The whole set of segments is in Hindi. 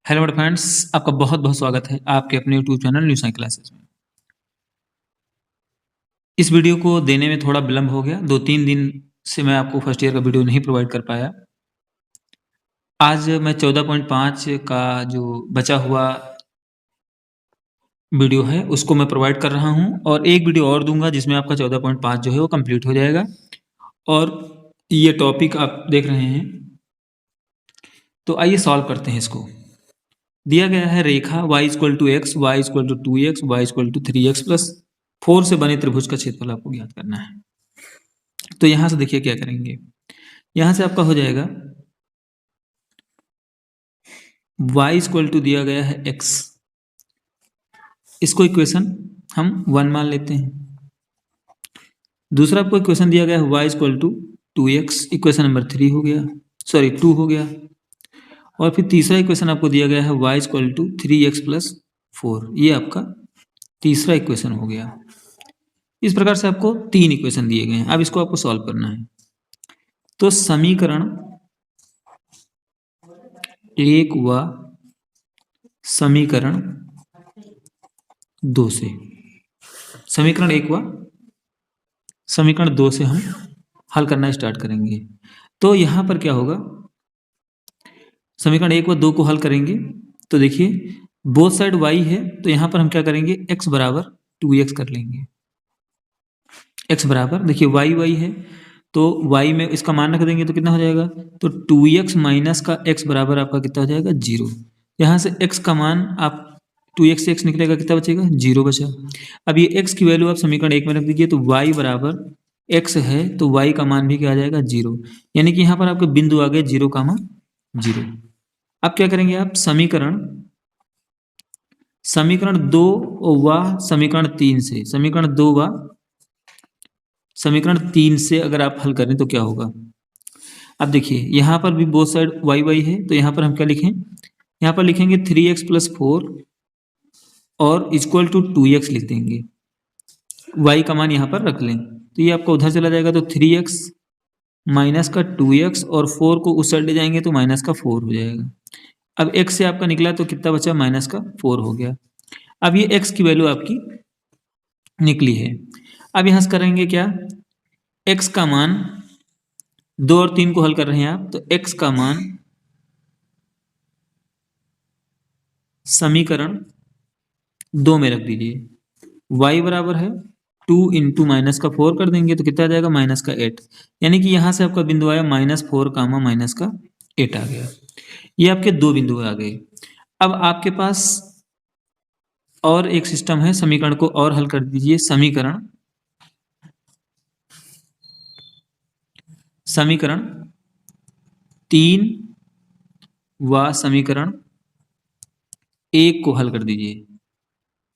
हेलो मेरे फ्रेंड्स, आपका बहुत बहुत स्वागत है आपके अपने YouTube channel new science classes में। इस वीडियो को देने में थोड़ा विलम्ब हो गया। 2-3 दिन से मैं आपको फर्स्ट ईयर का वीडियो नहीं प्रोवाइड कर पाया। आज मैं 14.5 का जो बचा हुआ वीडियो है उसको मैं प्रोवाइड कर रहा हूं और एक वीडियो और दूंगा जिसमें आपका 14.5 जो है वो कंप्लीट हो जाएगा। और ये टॉपिक आप देख रहे हैं, तो आइए सॉल्व करते हैं इसको। दिया गया है रेखा y equal to x, y equal to 2x, y equal to 3x plus 4 से बने त्रिभुज का क्षेत्रफल आपको ज्ञात करना है। तो यहां से देखिए क्या करेंगे। यहां से आपका हो जाएगा y इक्वल टू दिया गया है x, इसको इक्वेशन हम 1 मान लेते हैं। दूसरा आपको इक्वेशन दिया गया है y equal to 2x, equation number 3 हो गया, सॉरी 2 हो गया। और फिर तीसरा इक्वेशन आपको दिया गया है y equal to 3x plus 4, ये आपका तीसरा इक्वेशन हो गया। इस प्रकार से आपको 3 इक्वेशन दिए गए हैं। अब इसको आपको सॉल्व करना है। तो समीकरण 1 व समीकरण 2 से, समीकरण 1 व समीकरण 2 से हम हल करना स्टार्ट करेंगे। तो यहां पर क्या होगा, समीकरण 1 व 2 को हल करेंगे तो देखिए बोथ साइड y है, तो यहां पर हम क्या करेंगे, x बराबर 2x कर लेंगे। x बराबर देखिए y है, तो y में इसका मान रख देंगे तो कितना हो जाएगा, तो 2x माइनस का x बराबर आपका कितना हो जाएगा, 0। यहाँ से x का मान आप 2x से x निकलेगा, कितना बचेगा, 0 बचा। अब ये x की वैल्यू आप समीकरण 1 में रख दीजिए, तो y बराबर x है, तो y का मान भी क्या आ जाएगा, 0। यानी कि यहाँ पर आपके बिंदु आ गए 0, 0। अब क्या करेंगे आप, समीकरण 2 व समीकरण 3 से, समीकरण 2 व समीकरण 3 से अगर आप हल करें तो क्या होगा। अब देखिए यहाँ पर भी बोथ साइड y है, तो यहाँ पर हम क्या लिखें, यहाँ पर लिखेंगे 3x प्लस 4 और इक्वल टू 2x लिख देंगे। y का मान यहाँ पर रख लें, तो ये आपका उधर चला जाएगा, तो 3x माइनस का 2x और 4 को उस साइड ले जाएंगे तो माइनस का 4 हो जाएगा। अब x से आपका निकला तो कितना बचा, माइनस का 4 हो गया। अब ये x की वैल्यू आपकी निकली है। अब यहाँ से करेंगे क्या, x का मान 2 और 3 को हल कर रहे हैं आप, तो x का मान समीकरण 2 में रख दीजिए। y बराबर है 2 इंटू माइनस का 4 कर देंगे तो कितना आ जाएगा, माइनस का 8। यानी कि यहां से आपका बिंदु आया -4 कामा माइनस का 8 आ गया। ये आपके 2 बिंदु आ गए। अब आपके पास और एक सिस्टम है, समीकरण को और हल कर दीजिए। समीकरण 3 व समीकरण 1 को हल कर दीजिए,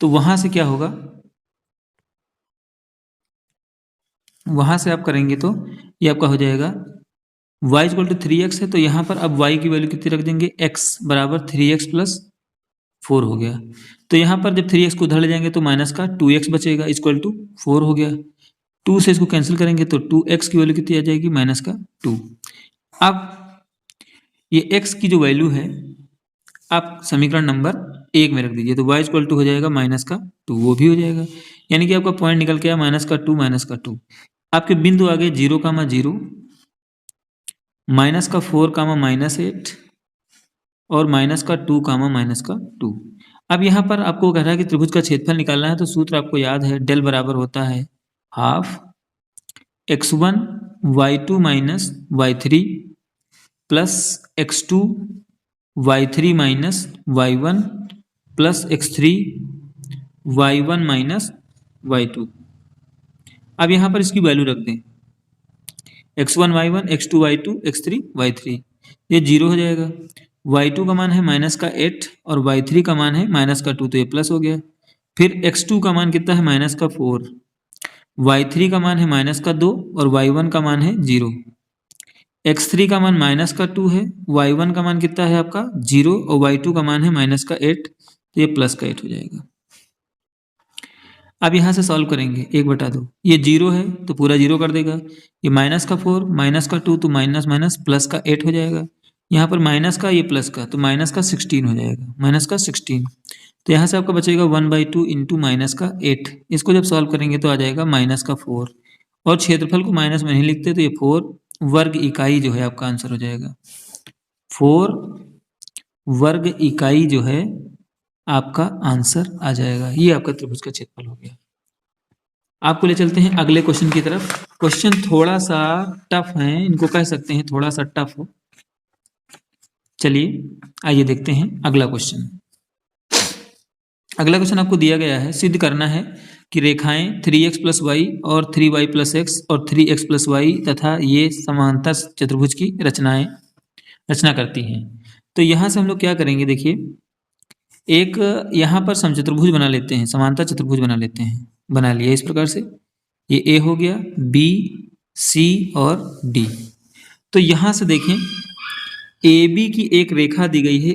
तो वहां से क्या होगा, वहां से आप करेंगे तो ये आपका हो जाएगा y इक्वल टू 3x है, तो यहाँ पर अब y की वैल्यू कितनी रख देंगे, x बराबर 3x प्लस 4 हो गया। तो यहाँ पर जब 3x को उधर ले जाएंगे तो माइनस का 2x बचेगा, इक्वल टू 4 हो गया। 2 से इसको कैंसिल करेंगे तो 2x की वैल्यू कितनी आ जाएगी, माइनस का 2। अब ये x की जो वैल्यू है आप समीकरण नंबर 1 में रख दीजिए, तो y इक्वल टू हो जाएगा माइनस का 2, वो भी हो जाएगा। यानी कि आपका पॉइंट निकल के आया माइनस का 2, माइनस का 2। आपके बिंदु आ गए 0, 0, माइनस का 4 कामा माइनस 8 और माइनस का 2 कामा माइनस का 2। अब यहाँ पर आपको कह रहा है कि त्रिभुज का क्षेत्रफल निकालना है, तो सूत्र आपको याद है, डेल बराबर होता है half x1 y2 minus y3 plus x2 y3 minus y1 plus x3 y1 minus y2। अब यहाँ पर इसकी वैल्यू रख दें, x1 y1, x2 y2, x3 y3, ये 0 हो जाएगा। y2 का मान है माइनस का 8 और y3 का मान है माइनस का 2, तो ये प्लस हो गया। फिर x2 का मान कितना है, माइनस का 4, y3 का मान है माइनस का 2 और y1 का मान है 0। x3 का मान माइनस का 2 है, y1 का मान कितना है आपका 0 और y2 का मान है माइनस का 8, तो ये प्लस का 8 हो जाएगा। अब यहाँ से सॉल्व करेंगे, 1/2, ये 0 है तो पूरा 0 कर देगा, ये माइनस का 4, माइनस का 2 तो माइनस माइनस प्लस का 8 हो जाएगा। यहाँ पर माइनस का ये प्लस का, तो माइनस का 16 हो जाएगा, माइनस का 16। तो यहाँ से आपका बचेगा 1/2 इंटू माइनस का 8। इसको जब सॉल्व करेंगे तो आ जाएगा माइनस का 4, और क्षेत्रफल को माइनस में नहीं लिखते तो ये 4 वर्ग इकाई जो है आपका आंसर हो जाएगा। 4 वर्ग इकाई जो है आपका आंसर आ जाएगा। ये आपका त्रिभुज का क्षेत्रफल हो गया। आपको ले चलते हैं अगले क्वेश्चन की तरफ। क्वेश्चन थोड़ा सा टफ है, इनको कह सकते हैं थोड़ा सा टफ हो। चलिए आइए देखते हैं अगला क्वेश्चन। अगला क्वेश्चन आपको दिया गया है, सिद्ध करना है कि रेखाएं 3x + y और 3y + x और 3x + y तथा ये समांतर चतुर्भुज की रचना करती हैं। तो यहाँ से हम लोग क्या करेंगे, देखिए एक यहाँ पर समचतुर्भुज बना लेते हैं, समांतर चतुर्भुज बना लेते हैं। बना लिया इस प्रकार से, ये A हो गया, B, C और D। तो यहाँ से देखें AB की एक रेखा दी गई है,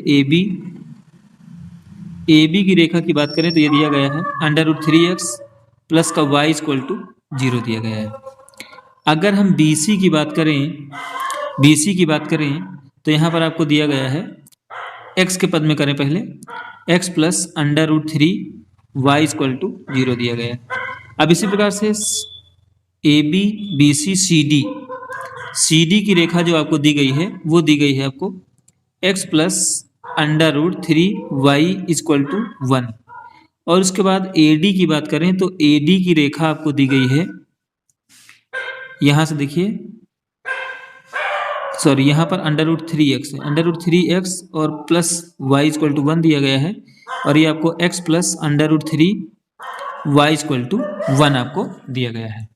AB की रेखा की बात करें तो ये दिया गया है √3x प्लस का y = 0 दिया गया है। अगर हम BC की बात करें तो यहाँ पर आपको दिया गया है, x के पद में करें पहले, x प्लस √3 y = 0 दिया गया है। अब इसी प्रकार से AB, BC, CD की रेखा जो आपको दी गई है वो दी गई है आपको x प्लस √3 y = 1। और उसके बाद AD की बात करें तो AD की रेखा आपको दी गई है, यहाँ से देखिए, सॉरी यहाँ पर √3x है, √3x और प्लस y = 1 दिया गया है, और ये आपको x प्लस √3 y = 1 आपको दिया गया है।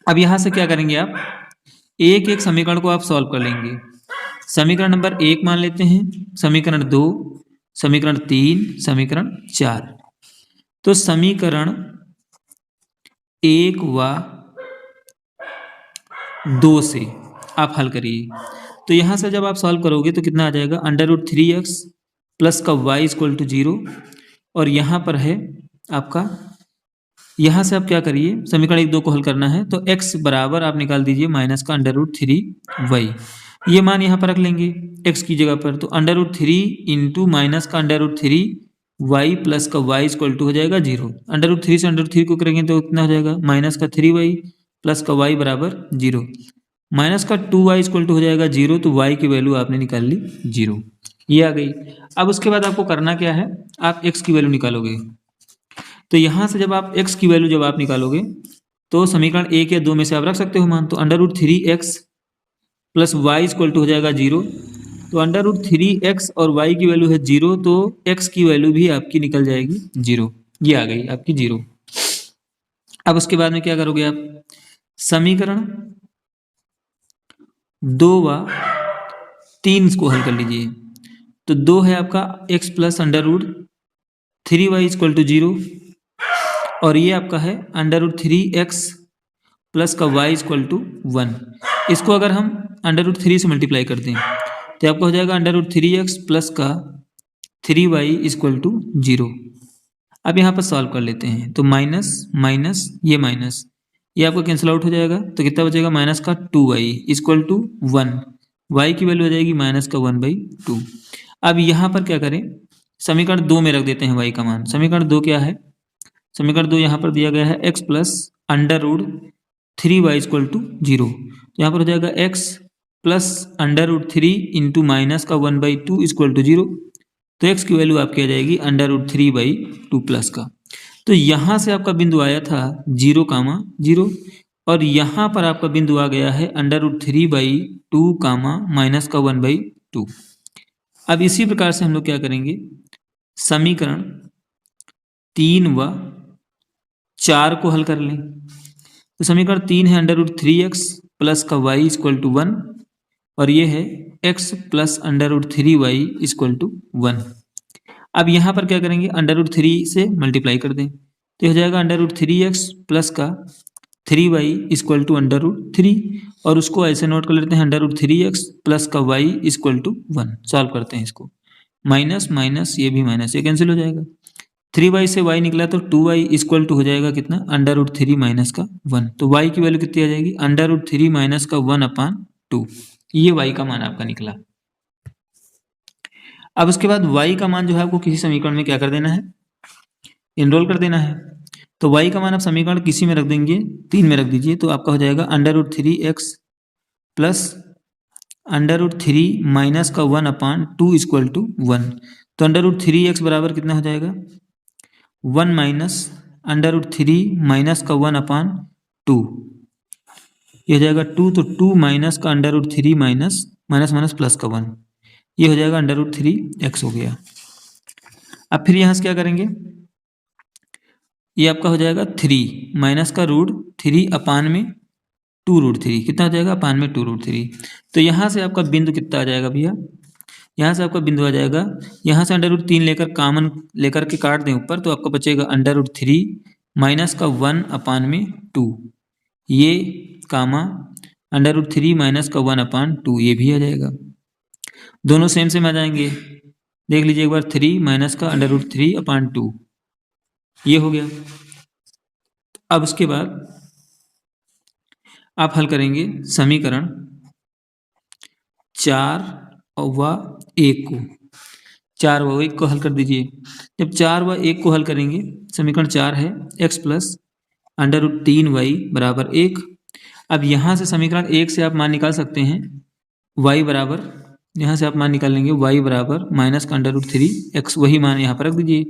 अब यहाँ से क्या करेंगे आप, एक एक समीकरण को आप सॉल्व कर लेंगे। समीकरण नंबर 1 मान लेते हैं, समीकरण 2, समीकरण 3, समीकरण 4। तो समीकरण 1 व 2 से आप हल करिए। तो यहाँ से जब आप सॉल्व करोगे तो कितना आ जाएगा, √3x प्लस का y = 0, और यहाँ पर है आपका, यहाँ से आप क्या करिए, समीकरण 1, 2 को हल करना है तो x बराबर आप निकाल दीजिए माइनस का √3y। ये मान यहाँ पर रख लेंगे x की जगह पर, तो √3 इंटू माइनस का √3y प्लस का y = हो जाएगा 0। √3 से √3 को करेंगे तो कितना हो जाएगा, माइनस का 3y प्लस का y बराबर 0। माइनस का 2y = हो जाएगा 0, तो y की वैल्यू आपने निकाल ली 0, ये आ गई। अब उसके बाद आपको करना क्या है, आप x की वैल्यू निकालोगे। तो यहाँ से जब आप x की वैल्यू जब आप निकालोगे तो समीकरण 1 या 2 में से आप रख सकते हो मान, तो √3x प्लस y = हो जाएगा 0। तो √3x और y की वैल्यू है 0, तो x की वैल्यू भी आपकी निकल जाएगी 0, ये आ गई आपकी 0। अब उसके बाद में क्या करोगे आप, समीकरण 2 व 3 को हल कर लीजिए। तो 2 है आपका x प्लस √3y = 0, और ये आपका है √3x प्लस का y = 1। इसको अगर हम √3 से मल्टीप्लाई कर दें तो आपको हो जाएगा √3x प्लस का 3y = 0। अब यहाँ पर सॉल्व कर लेते हैं, तो माइनस माइनस ये आपको कैंसिल आउट हो जाएगा, तो कितना बचेगा, माइनस का 2y = 1, y की वैल्यू हो जाएगी माइनस का 1/2। अब यहाँ पर क्या करें, समीकरण 2 में रख देते हैं y का मान। समीकरण 2 क्या है, समीकरण 2 यहाँ पर दिया गया है x प्लस √3y = 0। तो यहाँ पर हो जाएगा x प्लस √3 इंटू माइनस का 1/2 = 0। तो x की वैल्यू आपकी आ जाएगी √3/2 प्लस का। तो यहाँ से आपका बिंदु आया था 0, 0, और यहाँ पर आपका बिंदु आ गया है √3/2 माइनस का 1/2। अब इसी प्रकार से हम लोग क्या करेंगे, समीकरण 3 व 4 को हल कर लें। तो समीकरण 3 है √3x प्लस का y = 1, और ये है x प्लस √3y = 1। अब यहाँ पर क्या करेंगे, √3 से मल्टीप्लाई कर दें, तो हो जाएगा √3x प्लस का 3y = √3, और उसको ऐसे नोट कर लेते हैं √3x प्लस का y = 1। सॉल्व करते हैं इसको, माइनस माइनस ये भी माइनस, ये कैंसिल हो जाएगा। 3y से y निकला तो 2y = हो जाएगा कितना, √3 माइनस का 1। तो y की वैल्यू कितनी आ जाएगी, √3 माइनस का 1/2। ये y का मान आपका निकला। अब उसके बाद y का मान जो है आपको किसी समीकरण में क्या कर देना है, इनरोल कर देना है। तो y का मान आप समीकरण किसी में रख देंगे, 3 में रख दीजिए, तो आपका हो जाएगा √3x प्लस √3 माइनस का 1/2 इक्वल टू 1। तो √3x बराबर कितना हो जाएगा, 1 माइनस √3 माइनस का 1/2, ये हो जाएगा 2, तो 2 माइनस का √3 माइनस माइनस माइनस प्लस का 1, ये हो जाएगा √3x हो गया। अब फिर यहाँ से क्या करेंगे, ये आपका हो जाएगा 3 माइनस का √3 अपान में 2√3, कितना हो जाएगा, अपान में 2√3। तो यहाँ से आपका बिंदु कितना आ जाएगा भैया, यहाँ से आपका बिंदु आ जाएगा, यहाँ से √3 लेकर कॉमन लेकर के काट दें ऊपर, तो आपको बचेगा √3 माइनस का 1/2, ये कामा √3 माइनस का 1/2, ये भी आ जाएगा। दोनों सेम आ जाएंगे, देख लीजिए एक बार, 3 माइनस का √3/2, ये हो गया। अब उसके बाद आप हल करेंगे समीकरण 4 व 1 को, 4 व 1 को हल कर दीजिए। जब 4 व 1 को हल करेंगे, समीकरण 4 है x प्लस √3y बराबर 1। अब यहाँ से समीकरण 1 से आप मान निकाल सकते हैं y बराबर, यहाँ से आप मान निकाल लेंगे y बराबर माइनस का √3x, वही मान यहाँ पर रख दीजिए।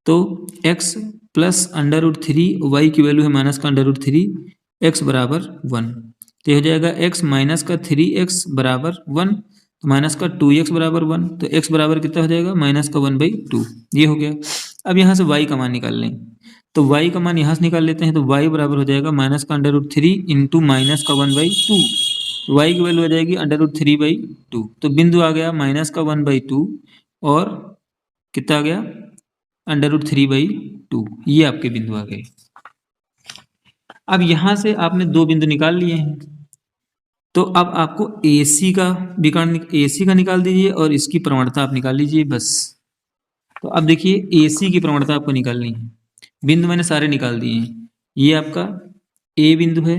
तो x प्लस √3y की वैल्यू है माइनस का √3x बराबर 1, तो हो जाएगा x माइनस का 3x बराबर 1, तो माइनस का 2x बराबर 1, तो x बराबर कितना हो जाएगा, माइनस का 1/2, ये हो गया। अब यहाँ से y का मान निकाल लें, तो y का मान यहाँ से निकाल लेते हैं, तो y बराबर हो जाएगा माइनस का √3 इंटू माइनस का 1/2, y की वैल्यू आ जाएगी √3/2, तो बिंदु आ गया माइनस का 1/2 और कितना आ गया, √3/2, ये आपके बिंदु आ गए। अब यहाँ से आपने 2 बिंदु निकाल लिए हैं, तो अब आपको AC का विकर्ण, AC का निकाल दीजिए और इसकी प्रवणता आप निकाल लीजिए बस। तो अब देखिए AC की प्रवणता आपको निकालनी है, बिंदु मैंने सारे निकाल दिए हैं, ये आपका A बिंदु है,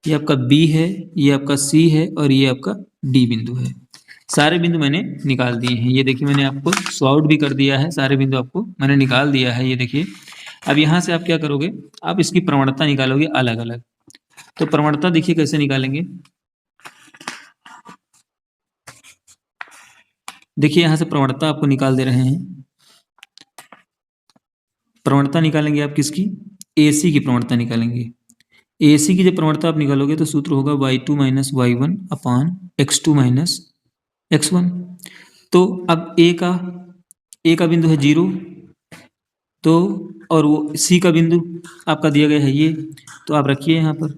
ये आपका B है, ये आपका C है और ये आपका D बिंदु है। सारे बिंदु मैंने निकाल दिए हैं, ये देखिए मैंने आपको सॉ आउट भी कर दिया है, सारे बिंदु आपको मैंने निकाल दिया है, ये देखिए। अब यहाँ से आप क्या करोगे, आप इसकी प्रवणता निकालोगे अलग अलग। तो प्रवणता देखिए कैसे निकालेंगे, देखिए यहाँ से प्रवणता आपको निकाल दे रहे हैं। प्रवणता निकालेंगे आप किसकी, AC की प्रवणता निकालेंगे। AC की जब प्रवणता आप निकालोगे तो सूत्र होगा y2 माइनस y1 अपान x2 माइनस x1। तो अब A का बिंदु है 0, तो और वो C का बिंदु आपका दिया गया है ये, तो आप रखिए यहाँ पर।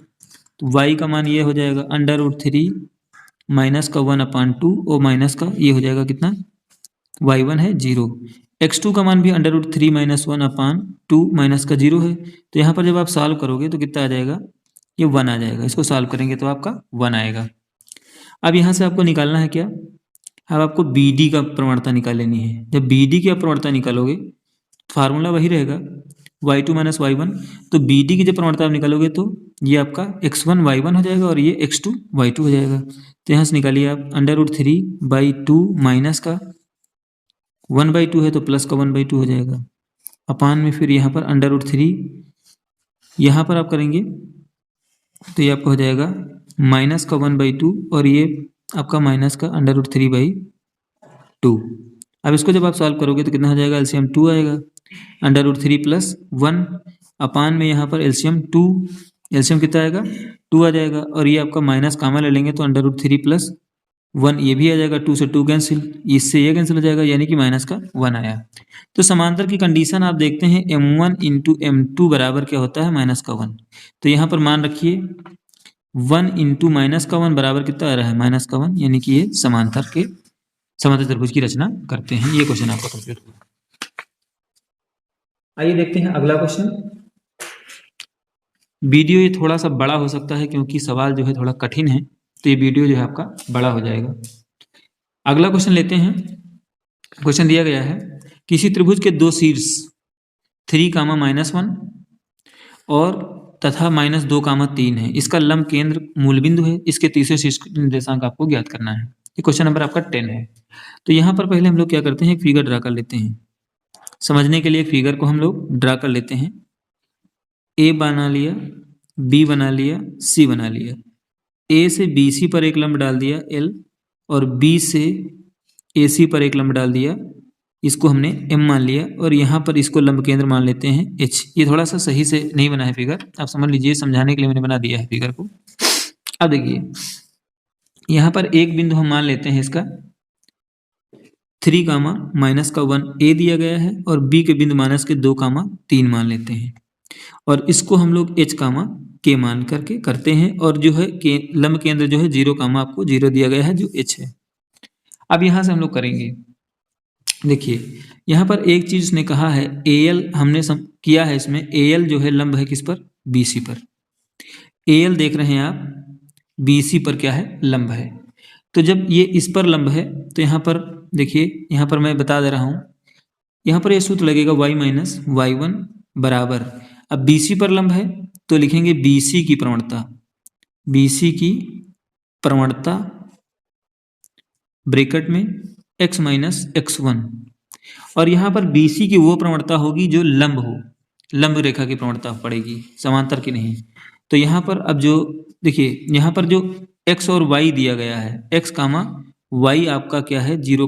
तो y का मान ये हो जाएगा √3 माइनस का 1/2 और माइनस का ये हो जाएगा कितना, y1 है 0। x2 का मान भी √3 माइनस 1/2 माइनस का 0 है, तो यहाँ पर जब आप सॉल्व करोगे तो कितना आ जाएगा, ये 1 आ जाएगा। इसको सॉल्व करेंगे तो आपका 1 आएगा। अब यहाँ से आपको निकालना है क्या, अब आपको BD का प्रवणता निकाल लेनी है। जब BD की आप प्रवणता निकालोगे, फार्मूला वही रहेगा y2 माइनस y1, तो BD की जब प्रवणता आप निकालोगे तो ये आपका x1 y1 हो जाएगा और ये x2 y2 हो जाएगा। तो यहाँ से निकालिए आप √3/2 माइनस का 1/2 है तो प्लस का 1/2 हो जाएगा, अपान में फिर यहाँ पर √3 यहाँ पर आप करेंगे तो ये आपका हो जाएगा माइनस का 1/2 और ये आपका माइनस का √3/2। अब इसको जब आप सॉल्व करोगे तो कितना हो जाएगा, एलसीएम 2 आएगा, √3 प्लस 1 अपान में यहाँ पर एलसीएम 2, एलसीएम कितना आएगा 2 आ जाएगा, और ये आपका माइनस कामा ले लेंगे तो √3 प्लस 1 ये भी आ जाएगा, 2 से 2 कैंसिल, इससे ये कैंसिल हो जाएगा, यानी कि माइनस का 1 आया। तो समांतर की कंडीशन आप देखते हैं m1 इंटू m2 बराबर क्या होता है, माइनस का 1। तो यहाँ पर मान रखिए 1 इंटू माइनस का 1 बराबर कितना आ रहा है, माइनस का 1, यानी कि ये समांतर त्रिभुज की रचना करते हैं। ये क्वेश्चन आपका कंप्लीट हुआ। आइए देखते हैं अगला क्वेश्चन। वीडियो ये थोड़ा सा बड़ा हो सकता है क्योंकि सवाल जो है थोड़ा कठिन है, तो ये वीडियो जो है आपका बड़ा हो जाएगा। अगला क्वेश्चन लेते हैं। क्वेश्चन दिया गया है, किसी त्रिभुज के दो शीर्ष 3, -1 और तथा -2, 3 है। इसका लंब केंद्र मूल बिंदु है। इसके तीसरे शीर्ष निर्देशांक आपको ज्ञात करना है। ये क्वेश्चन नंबर आपका 10 है। तो यहाँ पर पहले हम लोग क्या करते हैं, एक फिगर ड्रा कर लेते हैं। समझने के लिए एक फिगर को हम लोग ड्रा कर लेते हैं। ए बना लिया, बी बना लिया, सी बना लिया। ए से बी सी पर एक लंब डाल दिया एल, और बी से ए सी पर एक लंब डाल दिया, इसको हमने एम मान लिया, और यहाँ पर इसको लंब केंद्र मान लेते हैं एच। ये थोड़ा सा सही से नहीं बना है फिगर, आप समझ लीजिए, समझाने के लिए मैंने बना दिया है फिगर को। अब देखिए यहाँ पर एक बिंदु हम मान लेते हैं इसका 3, -1 ए दिया गया है, और बी के बिंदु -2, 3 मान लेते हैं, और इसको हम लोग h, के मान करके करते हैं, और जो है लंब केंद्र जो है 0, आपको 0 दिया गया है जो h है। अब यहाँ से हम लोग करेंगे, देखिए यहाँ पर एक चीज उसने कहा है AL हमने किया है, इसमें AL जो है लंब है किस पर, BC पर। AL देख रहे हैं आप, BC पर क्या है, लंब है। तो जब ये इस पर लंब है तो यहाँ पर देखिए, यहाँ पर मैं बता दे रहा हूँ, यहाँ पर ये सूत्र लगेगा y - y1 बराबर, अब BC पर लंब है तो लिखेंगे BC की प्रवणता, BC की प्रवणता ब्रैकेट में x - x1, और यहाँ पर BC की वो प्रवणता होगी जो लंब हो, लंब रेखा की प्रवणता पड़ेगी, समांतर की नहीं। तो यहाँ पर अब जो देखिए, यहाँ पर जो x और y दिया गया है, x, y आपका क्या है, 0,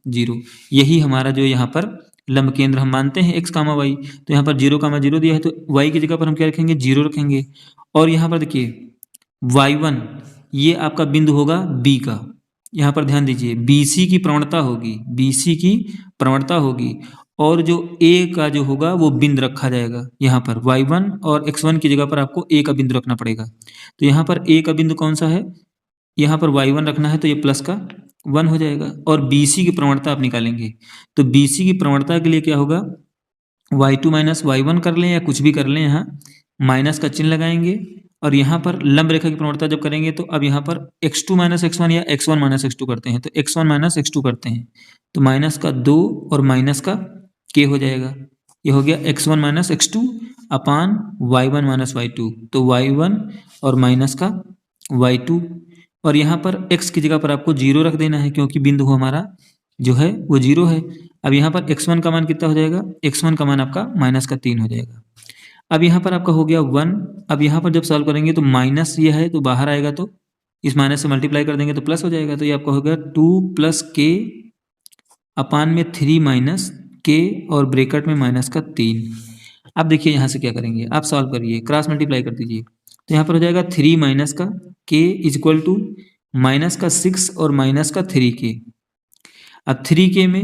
0, यही हमारा जो यहाँ पर लंब केंद्र हम मानते हैं x, y। तो यहाँ पर 0, 0 दिया है, तो y की जगह पर हम क्या रखेंगे, 0 रखेंगे। और यहाँ पर देखिए y1 ये आपका बिंदु होगा b का, यहाँ पर ध्यान दीजिए BC की प्रवणता होगी, BC की प्रवणता होगी, और जो A का जो होगा वो बिंदु रखा जाएगा यहाँ पर, y1 और x1 की जगह पर आपको A का बिंदु रखना पड़ेगा। तो यहाँ पर A का बिंदु कौन सा है, यहाँ पर y1 रखना है, तो ये प्लस का 1 हो जाएगा, और BC की प्रवणता आप निकालेंगे। तो BC की प्रवणता के लिए क्या होगा, y2 - y1 कर लें या कुछ भी कर लें, यहाँ माइनस का चिन्ह लगाएंगे, और यहाँ पर लंब रेखा की प्रवणता जब करेंगे तो अब यहाँ पर x2 - x1 या x1 - x2 करते हैं, तो x1 - x2 करते हैं, तो माइनस का 2 और माइनस का k हो जाएगा। ये हो गया x1 - x2 अपान y1 - y2, तो y1 और माइनस का y2, और यहाँ पर x की जगह पर आपको 0 रख देना है, क्योंकि बिंदु हमारा जो है वो 0 है। अब यहाँ पर x1 का मान कितना हो जाएगा, x1 का मान आपका -3 हो जाएगा। अब यहाँ पर आपका हो गया 1। अब यहाँ पर जब सॉल्व करेंगे तो माइनस ये है तो बाहर आएगा, तो इस माइनस से मल्टीप्लाई कर देंगे तो प्लस हो जाएगा, तो ये आपका हो गया 2 + k अपान में 3 - k और ब्रैकेट में -3। अब देखिए यहाँ से क्या करेंगे, आप सॉल्व करिए, क्रॉस मल्टीप्लाई कर दीजिए, तो यहाँ पर हो जाएगा 3 - k इक्वल टू -6 और -3k। अब 3k में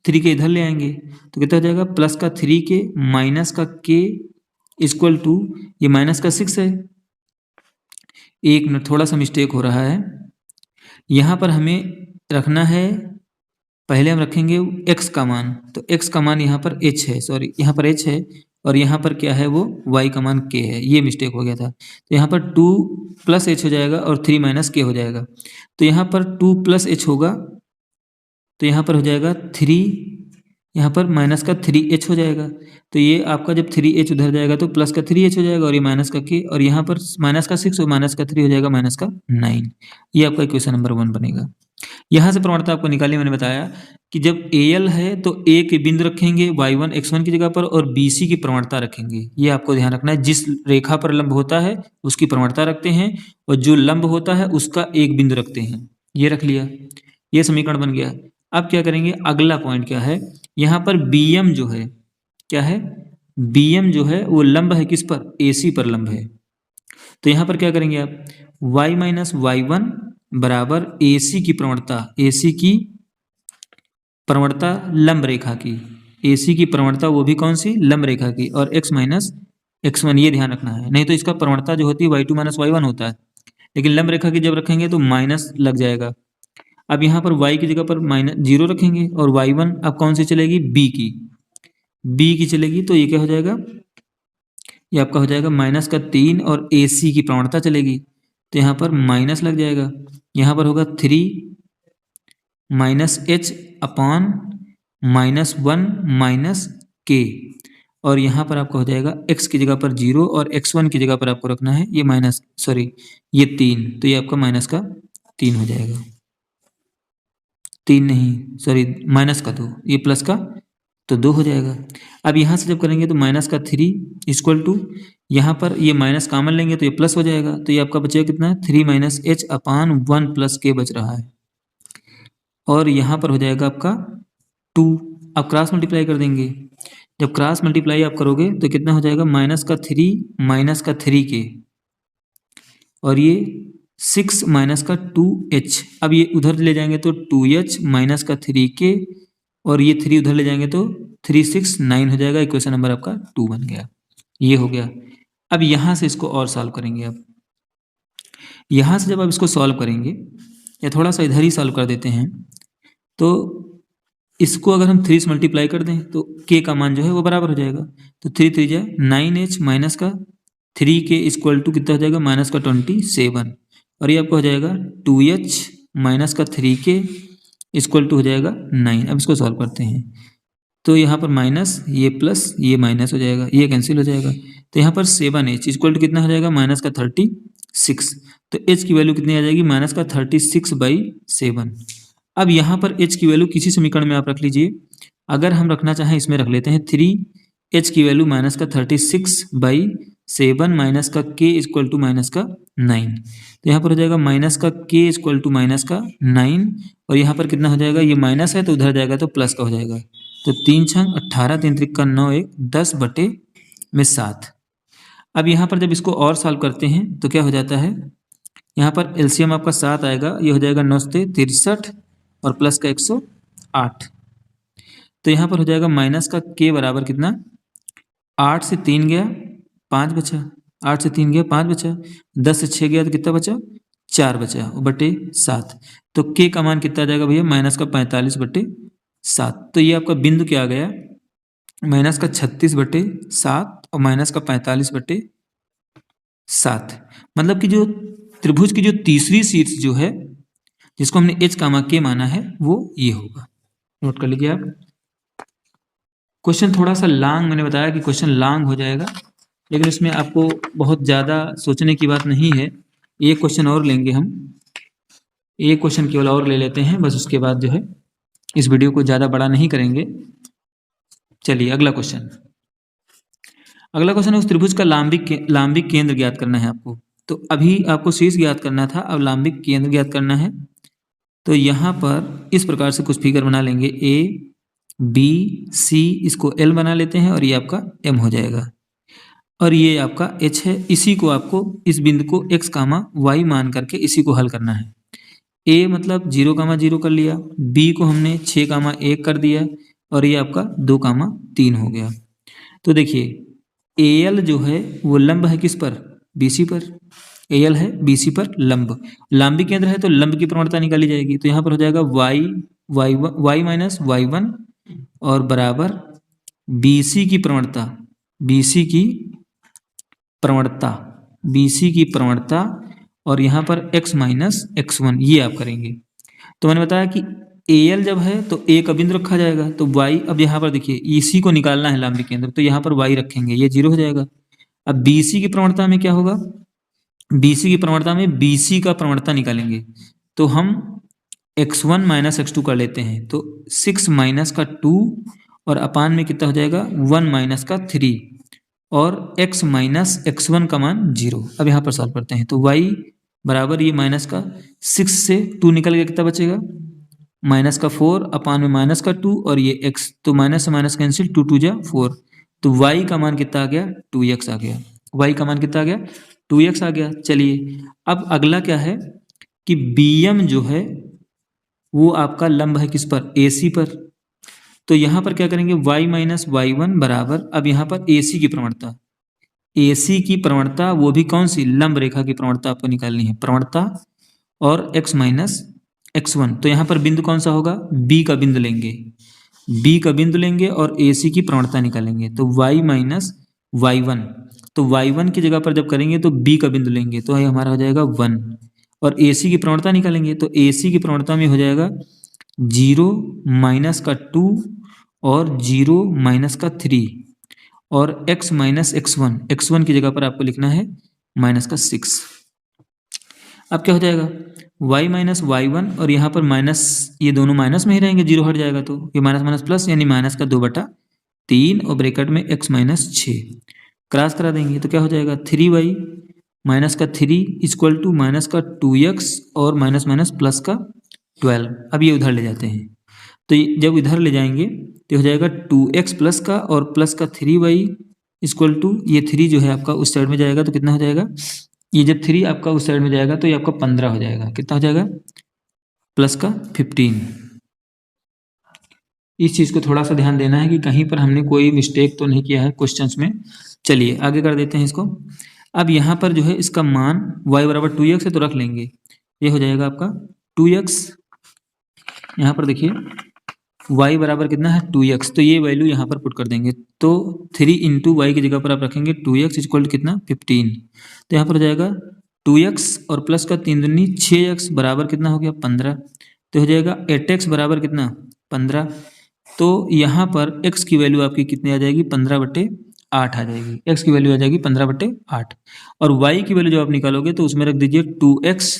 3k इधर ले आएंगे तो कितना हो जाएगा, +3k -k इक्वल टू, ये -6 है। एक मिनट, थोड़ा सा मिस्टेक हो रहा है, यहाँ पर हमें रखना है, पहले हम रखेंगे x का मान, तो x का मान यहाँ पर h है, सॉरी यहाँ पर h है, और यहाँ पर क्या है वो y का मान k है, ये मिस्टेक हो गया था। तो यहाँ पर 2 + h हो जाएगा और 3 - k हो जाएगा, तो यहाँ पर 2 + h होगा, तो यहाँ पर हो जाएगा 3, यहाँ पर -3h हो जाएगा, तो ये आपका जब 3h उधर जाएगा तो +3h हो जाएगा, और ये -k, और यहाँ पर -6 और -3 हो जाएगा -9। ये आपका इक्वेशन नंबर 1 बनेगा। यहाँ से प्रवणता आपको निकाली, मैंने बताया कि जब AL है तो A के बिंदु रखेंगे y1 x1 की जगह पर, और BC की प्रवणता रखेंगे। ये आपको ध्यान रखना है, जिस रेखा पर लंब होता है उसकी प्रवणता रखते हैं, और जो लंब होता है उसका एक बिंदु रखते हैं। ये रख लिया, ये समीकरण बन गया। अब क्या करेंगे, अगला पॉइंट क्या है, यहाँ पर BM जो है, क्या है, BM जो है वो लंब है किस पर, AC पर लंब है। तो यहाँ पर क्या करेंगे आप, y - y1 बराबर AC की प्रवणता, AC की प्रवणता लंब रेखा की, AC की प्रवणता वो भी कौन सी, लंब रेखा की, और x - x1, ये ध्यान रखना है, नहीं तो इसका प्रवणता जो होती है y2 - y1 होता है, लेकिन लंब रेखा की जब रखेंगे तो माइनस लग जाएगा। अब यहाँ पर y की जगह पर -0 रखेंगे, और y1 अब कौन सी चलेगी, b की चलेगी, तो ये क्या हो जाएगा, ये आपका हो जाएगा -3, और AC की प्रवणता चलेगी, तो यहाँ पर माइनस लग जाएगा, यहाँ पर होगा 3 - h अपान -1 - k, और यहाँ पर आपका हो जाएगा x की जगह पर 0 और x1 की जगह पर आपको रखना है ये ये 3, तो ये आपका माइनस का 3 हो जाएगा। 3 नहीं, सॉरी माइनस का 2, ये प्लस का तो 2 हो जाएगा। अब यहाँ से जब करेंगे तो माइनस का 3 इक्वल टू यहाँ पर ये माइनस कॉमन लेंगे तो ये प्लस हो जाएगा, तो ये आपका बचेगा कितना है 3 माइनस एच अपान 1 प्लस के बच रहा है। और यहाँ पर हो जाएगा आपका 2। अब क्रॉस मल्टीप्लाई कर देंगे, जब क्रॉस मल्टीप्लाई आप करोगे तो कितना हो जाएगा माइनस का 3 के और ये 6 माइनस का 2h। अब ये उधर ले जाएंगे तो 2h माइनस का 3 के और ये 3 उधर ले जाएंगे तो 3 6 9 हो जाएगा। इक्वेशन नंबर आपका 2 बन गया, ये हो गया। अब यहाँ से इसको और सॉल्व करेंगे। अब यहाँ से जब आप इसको सॉल्व करेंगे या थोड़ा सा इधर ही सॉल्व कर देते हैं तो इसको अगर हम 3 से मल्टीप्लाई कर दें तो k का मान जो है वो बराबर हो जाएगा। तो 3 3 जा 9h माइनस का 3k इक्वल टू कितना हो जाएगा माइनस का 27 और ये आपको हो जाएगा 2h माइनस का 3k इक्वल टू हो जाएगा 9। अब इसको सॉल्व करते हैं तो यहाँ पर माइनस ये प्लस ये माइनस हो जाएगा, ये कैंसिल हो जाएगा। तो यहाँ पर 7h इक्वल टू कितना हो जाएगा माइनस का 36। तो h की वैल्यू कितनी आ जाएगी माइनस का 36/7। अब यहाँ पर h की वैल्यू किसी समीकरण में आप रख लीजिए। अगर हम रखना चाहें इसमें रख लेते हैं 3h की वैल्यू माइनस का 36/7 माइनस का k इक्वल टू माइनस का 9। तो यहाँ पर हो जाएगा माइनस का k इक्वल टू माइनस का 9 और यहाँ पर कितना हो जाएगा ये माइनस है तो उधर जाएगा तो प्लस का हो जाएगा। तो 3 छंग 18 3 त्रिक का 9 1 10/7। अब यहाँ पर जब इसको और सॉल्व करते हैं तो क्या हो जाता है, यहाँ पर एलसीएम आपका 7 आएगा, ये हो जाएगा 9 से 63 और प्लस का 108। तो यहाँ पर हो जाएगा माइनस का k बराबर कितना 8 से 3 गया 5 बचा, 8 से 3 गया 5 बचा, 10 से 6 गया तो कितना बचा 4 बचा बटे 7। तो k का मान कितना आ जाएगा भैया माइनस का 45/7। तो ये आपका बिंदु क्या आ गया माइनस का 36/7 और माइनस का 45/7। मतलब कि जो त्रिभुज की जो तीसरी शीर्ष जो है जिसको हमने h कामा k माना है वो ये होगा। नोट कर लीजिए आप। क्वेश्चन थोड़ा सा लॉन्ग, मैंने बताया कि क्वेश्चन लॉन्ग हो जाएगा लेकिन इसमें आपको बहुत ज़्यादा सोचने की बात नहीं है। एक क्वेश्चन और लेंगे हम, एक क्वेश्चन केवल और ले लेते हैं बस, उसके बाद जो है इस वीडियो को ज़्यादा बड़ा नहीं करेंगे। चलिए अगला क्वेश्चन है उस त्रिभुज का लांबिक केंद्र ज्ञात करना है आपको। तो अभी आपको शीर्ष ज्ञात करना था, अब लांबिक केंद्र ज्ञात करना है। तो यहाँ पर इस प्रकार से कुछ फिगर बना लेंगे A B C, इसको L बना लेते हैं और ये आपका M हो जाएगा और ये आपका H है। इसी को आपको इस बिंदु को x, y मान करके इसी को हल करना है। A मतलब 0, 0 कर लिया, B को हमने 6, 1 कर दिया और ये आपका 2, 3 हो गया। तो देखिए AL जो है वो लंब है किस पर BC पर, AL है BC पर लंब, लांबिक केंद्र है तो लंब की प्रवणता निकाली जाएगी। तो यहाँ पर हो जाएगा y माइनस y1 और बराबर BC की प्रवणता और यहाँ पर x माइनस x1 ये आप करेंगे। तो मैंने बताया कि AL जब है तो A का बिंदु रखा जाएगा तो y, अब यहाँ पर देखिए इसी को निकालना है लांबिक केंद्र, तो यहाँ पर y रखेंगे, ये 0 हो जाएगा। अब BC की प्रवणता में क्या होगा, BC की प्रवणता में BC का प्रवणता निकालेंगे तो हम x1 माइनस x2 कर लेते हैं। तो 6 माइनस का 2 और अपान में कितना हो जाएगा 1 माइनस का 3 और x माइनस x1 का मान 0। अब यहाँ पर सॉल्व करते हैं तो y बराबर ये माइनस का 6 से 2 निकल गया, कितना बचेगा माइनस का 4 अपान में माइनस का 2 और ये x, तो माइनस से माइनस कैंसिल, 2 2 जा 4। तो y का मान कितना आ गया 2x आ गया, y का मान कितना आ गया 2x आ गया। चलिए अब अगला क्या है कि BM जो है वो आपका लंब है किस पर AC पर। तो यहाँ पर क्या करेंगे y माइनस y1 बराबर, अब यहाँ पर AC की प्रवणता, AC की प्रवणता वो भी कौन सी लंब रेखा की प्रवणता आपको निकालनी है, प्रवणता और x माइनस x1। तो यहाँ पर बिंदु कौन सा होगा B का बिंदु लेंगे और AC की प्रवणता निकालेंगे। तो y माइनस y1, तो y1 की जगह पर जब करेंगे तो B का बिंदु लेंगे तो ये हमारा हो जाएगा 1 और AC की प्रवणता निकालेंगे तो AC की प्रवणता में हो जाएगा 0 माइनस का 2 और 0 माइनस का 3 और x माइनस x1 की जगह पर आपको लिखना है माइनस का 6। अब क्या हो जाएगा, y माइनस y1 और यहाँ पर माइनस, ये दोनों माइनस में ही रहेंगे, जीरो हट जाएगा तो ये माइनस माइनस प्लस, यानी माइनस का 2/3 और ब्रैकेट में x माइनस 6 क्रॉस करा देंगे तो क्या हो जाएगा 3y माइनस का 3 इक्वल टू माइनस का 2x और माइनस माइनस प्लस का 12। अब ये उधर ले जाते हैं तो जब इधर ले जाएंगे तो हो जाएगा 2x प्लस का और प्लस का 3y इक्वल टू, ये 3 जो है आपका उस साइड में जाएगा तो कितना हो जाएगा, ये जब 3 आपका उस साइड में जाएगा तो ये आपका 15 हो जाएगा। कितना हो जाएगा, प्लस का 15। इस चीज़ को थोड़ा सा ध्यान देना है कि कहीं पर हमने कोई मिस्टेक तो नहीं किया है क्वेश्चंस में। चलिए आगे कर देते हैं इसको। अब यहाँ पर जो है इसका मान y बराबर 2x है तो रख लेंगे, ये हो जाएगा आपका 2x। यहाँ पर देखिए y बराबर कितना है 2x, तो ये वैल्यू यहाँ पर पुट कर देंगे तो 3 इंटू वाई की जगह पर आप रखेंगे 2x इक्वल कितना 15। तो यहाँ पर हो जाएगा 2x और प्लस का 3 दूनी 6x बराबर कितना हो गया 15। तो हो जाएगा 8x बराबर कितना 15। तो यहाँ पर x की वैल्यू आपकी कितनी आ जाएगी 15/8 आ जाएगी। x की वैल्यू आ जाएगी 15/8 और y की वैल्यू जब आप निकालोगे तो उसमें रख दीजिए 2x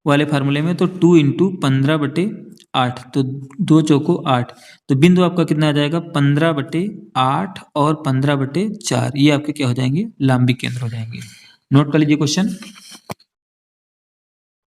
वाले फार्मूले में, तो 2 इंटू 15/8 तो 2 चौको 8, तो बिंदु आपका कितना आ जाएगा 15/8 और 15/4, ये आपके क्या हो जाएंगे लांबिक केंद्र हो जाएंगे। नोट कर लीजिए क्वेश्चन।